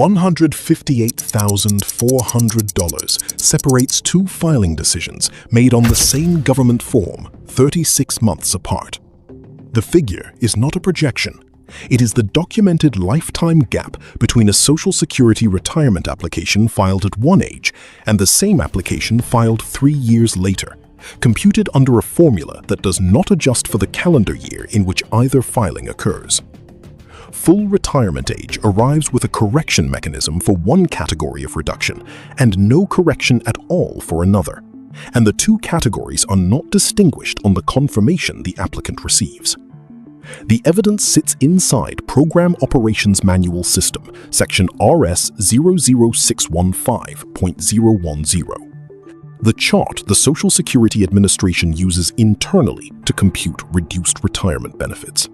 $158,400 separates two filing decisions made on the same government form 36 months apart. The figure is not a projection. It is the documented lifetime gap between a Social Security retirement application filed at one age and the same application filed 3 years later, computed under a formula that does not adjust for the calendar year in which either filing occurs. Full retirement age arrives with a correction mechanism for one category of reduction and no correction at all for another, and the two categories are not distinguished on the confirmation the applicant receives. The evidence sits inside Program Operations Manual System, section RS 00615.010. The chart the Social Security Administration uses internally to compute reduced retirement benefits.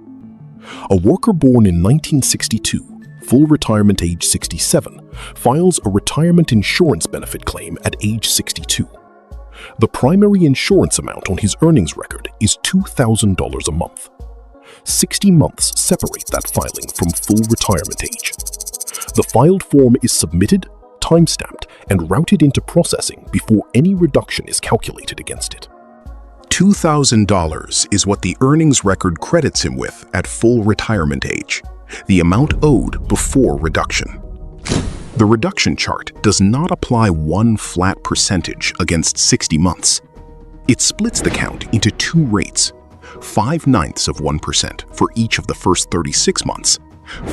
A worker born in 1962, full retirement age 67, files a retirement insurance benefit claim at age 62. The primary insurance amount on his earnings record is $2,000 a month. 60 months separate that filing from full retirement age. The filed form is submitted, time-stamped, and routed into processing before any reduction is calculated against it. $2,000 is what the earnings record credits him with at full retirement age, the amount owed before reduction. The reduction chart does not apply one flat percentage against 60 months. It splits the count into two rates: 5/9 for each of the first 36 months,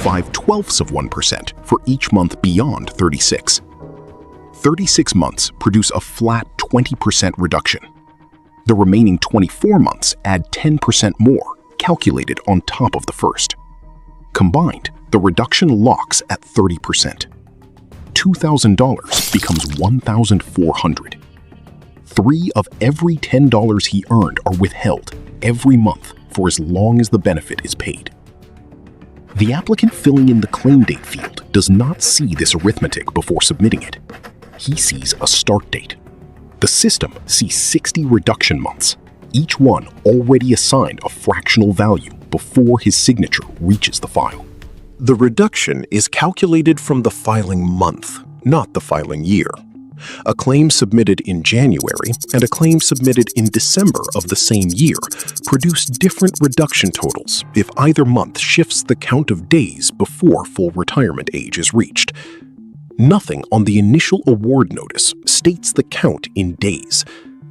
5/12 for each month beyond 36. 36 months produce a flat 20% reduction. The remaining 24 months add 10% more, calculated on top of the first. Combined, the reduction locks at 30%. $2,000 becomes $1,400. 3 of every $10 he earned are withheld every month for as long as the benefit is paid. The applicant filling in the claim date field does not see this arithmetic before submitting it. He sees a start date. The system sees 60 reduction months, each one already assigned a fractional value before his signature reaches the file. The reduction is calculated from the filing month, not the filing year. A claim submitted in January and a claim submitted in December of the same year produce different reduction totals if either month shifts the count of days before full retirement age is reached. Nothing on the initial award notice states the count in days.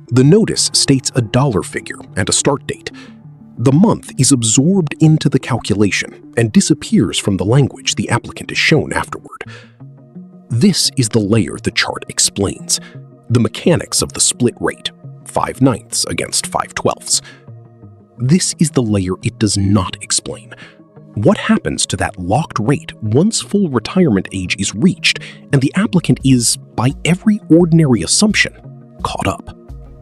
The notice states a dollar figure and a start date. The month is absorbed into the calculation and disappears from the language the applicant is shown afterward. This is the layer the chart explains, the mechanics of the split rate, 5/9 against 5/12. This is the layer it does not explain. What happens to that locked rate once full retirement age is reached and the applicant is, by every ordinary assumption, caught up?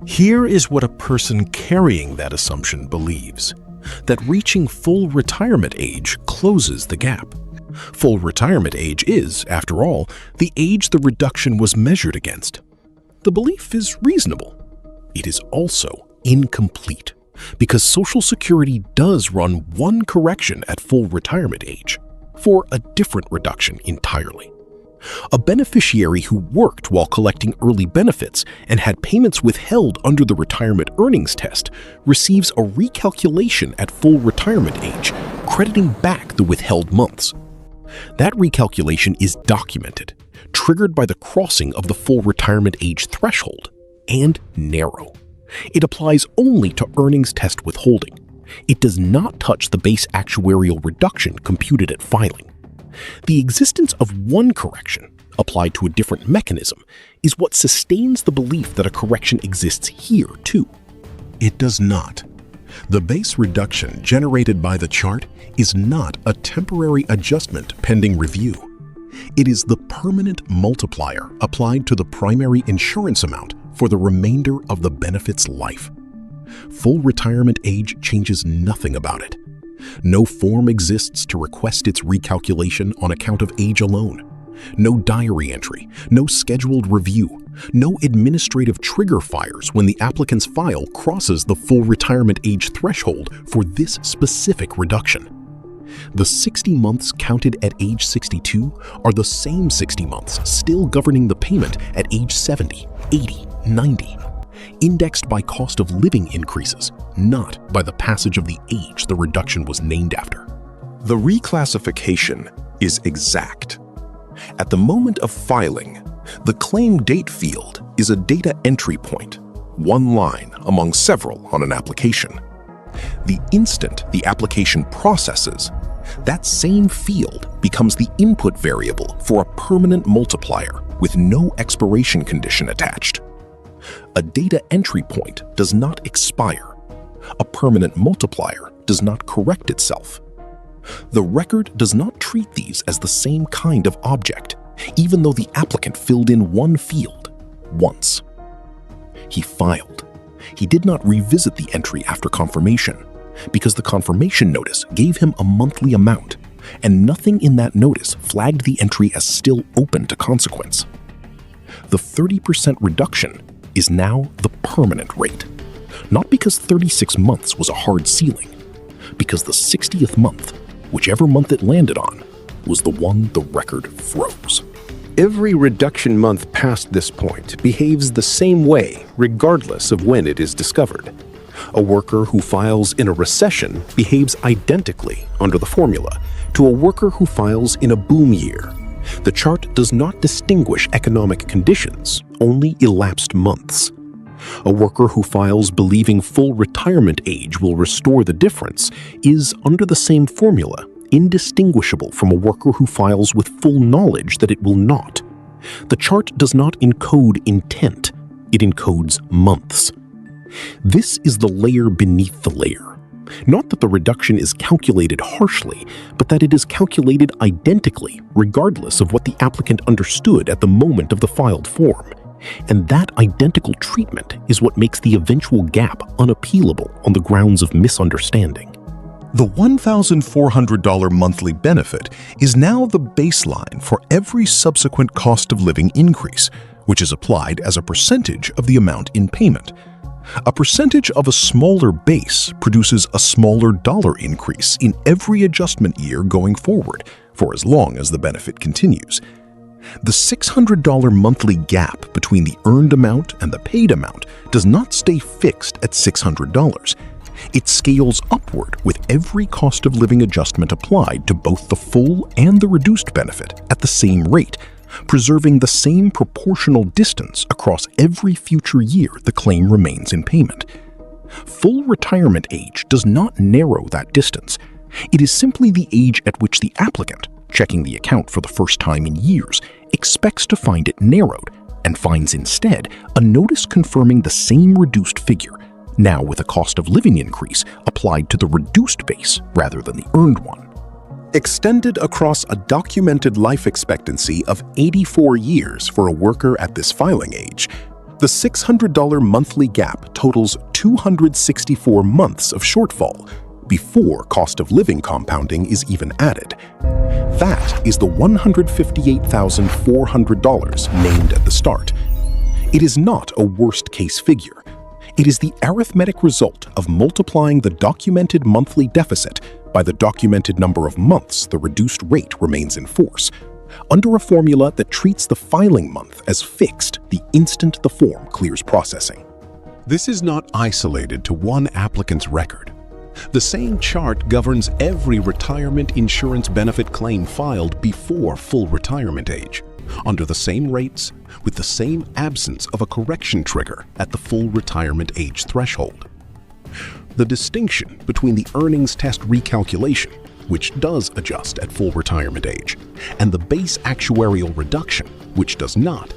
Here is what a person carrying that assumption believes: that reaching full retirement age closes the gap. Full retirement age is, after all, the age the reduction was measured against. The belief is reasonable. It is also incomplete, because Social Security does run one correction at full retirement age for a different reduction entirely. A beneficiary who worked while collecting early benefits and had payments withheld under the retirement earnings test receives a recalculation at full retirement age, crediting back the withheld months. That recalculation is documented, triggered by the crossing of the full retirement age threshold, and narrow. It applies only to earnings test withholding. It does not touch the base actuarial reduction computed at filing. The existence of one correction, applied to a different mechanism, is what sustains the belief that a correction exists here too. It does not. The base reduction generated by the chart is not a temporary adjustment pending review. It is the permanent multiplier applied to the primary insurance amount for the remainder of the benefit's life. Full retirement age changes nothing about it. No form exists to request its recalculation on account of age alone. No diary entry, no scheduled review, no administrative trigger fires when the applicant's file crosses the full retirement age threshold for this specific reduction. The 60 months counted at age 62 are the same 60 months still governing the payment at age 70, 80, 90, indexed by cost of living increases, not by the passage of the age the reduction was named after. The reclassification is exact. At the moment of filing, the claim date field is a data entry point, one line among several on an application. The instant the application processes, that same field becomes the input variable for a permanent multiplier with no expiration condition attached. A data entry point does not expire. A permanent multiplier does not correct itself. The record does not treat these as the same kind of object, even though the applicant filled in one field once. He filed. He did not revisit the entry after confirmation, because the confirmation notice gave him a monthly amount, and nothing in that notice flagged the entry as still open to consequence. The 30% reduction is now the permanent rate, not because 36 months was a hard ceiling, because the 60th month, whichever month it landed on, was the one the record froze. Every reduction month past this point behaves the same way regardless of when it is discovered. A worker who files in a recession behaves identically under the formula to a worker who files in a boom year. The chart does not distinguish economic conditions, only elapsed months. A worker who files believing full retirement age will restore the difference is, under the same formula, indistinguishable from a worker who files with full knowledge that it will not. The chart does not encode intent, it encodes months. This is the layer beneath the layer. Not that the reduction is calculated harshly, but that it is calculated identically, regardless of what the applicant understood at the moment of the filed form. And that identical treatment is what makes the eventual gap unappealable on the grounds of misunderstanding. The $1,400 monthly benefit is now the baseline for every subsequent cost of living increase, which is applied as a percentage of the amount in payment. A percentage of a smaller base produces a smaller dollar increase in every adjustment year going forward, for as long as the benefit continues. The $600 monthly gap between the earned amount and the paid amount does not stay fixed at $600. It scales upward with every cost of living adjustment applied to both the full and the reduced benefit at the same rate, preserving the same proportional distance across every future year the claim remains in payment. Full retirement age does not narrow that distance. It is simply the age at which the applicant, checking the account for the first time in years, expects to find it narrowed, and finds instead a notice confirming the same reduced figure, now with a cost of living increase applied to the reduced base rather than the earned one. Extended across a documented life expectancy of 84 years for a worker at this filing age, the $600 monthly gap totals 264 months of shortfall before cost of living compounding is even added. That is the $158,400 named at the start. It is not a worst-case figure. It is the arithmetic result of multiplying the documented monthly deficit by the documented number of months the reduced rate remains in force, under a formula that treats the filing month as fixed the instant the form clears processing. This is not isolated to one applicant's record. The same chart governs every retirement insurance benefit claim filed before full retirement age, under the same rates, with the same absence of a correction trigger at the full retirement age threshold. The distinction between the earnings test recalculation, which does adjust at full retirement age, and the base actuarial reduction, which does not,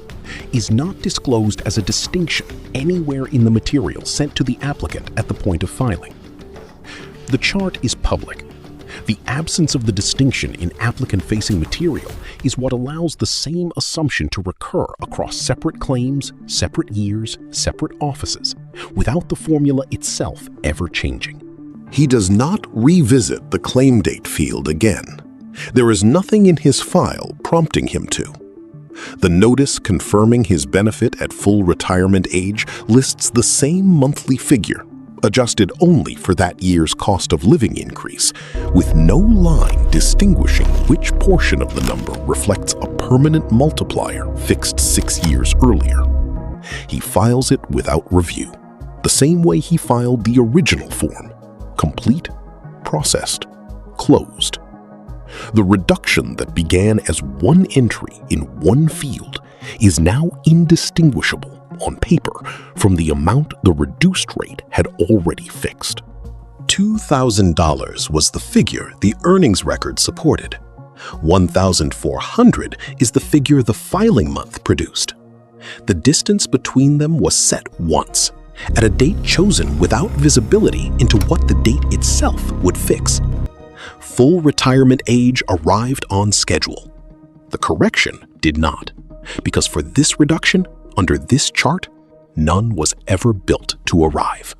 is not disclosed as a distinction anywhere in the material sent to the applicant at the point of filing. The chart is public. The absence of the distinction in applicant-facing material is what allows the same assumption to recur across separate claims, separate years, separate offices, without the formula itself ever changing. He does not revisit the claim date field again. There is nothing in his file prompting him to. The notice confirming his benefit at full retirement age lists the same monthly figure, adjusted only for that year's cost of living increase, with no line distinguishing which portion of the number reflects a permanent multiplier fixed 6 years earlier. He files it without review, the same way he filed the original form: complete, processed, closed. The reduction that began as one entry in one field is now indistinguishable on paper from the amount the reduced rate had already fixed. $2,000 was the figure the earnings record supported. $1,400 is the figure the filing month produced. The distance between them was set once, at a date chosen without visibility into what the date itself would fix. Full retirement age arrived on schedule. The correction did not, because for this reduction, under this chart, none was ever built to arrive.